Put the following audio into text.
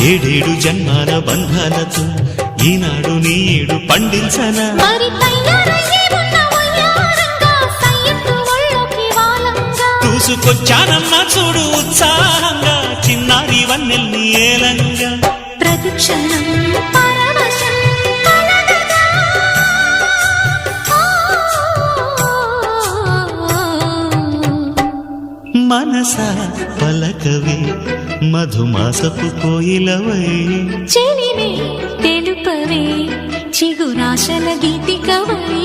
ఏడేడు జన్మాల బంధాలతో ఈనాడు నీడు పండించనా మరి తయారయ్యే ఉన్న వయ్యారంగా సయ్యత్తు ఒళ్ళోకి వాలంగా చూసుకొచ్చానమ్మా చూడు ఉత్సాహంగా చిన్నారి వన్నెల్ని ఏలంగా ప్రతిక్షణం పరవశం కలగగా. మనసా పలకవే మధుమాసపు కోయిలవై చెలిమే తెలుపవే చిగురాశల గీతికవై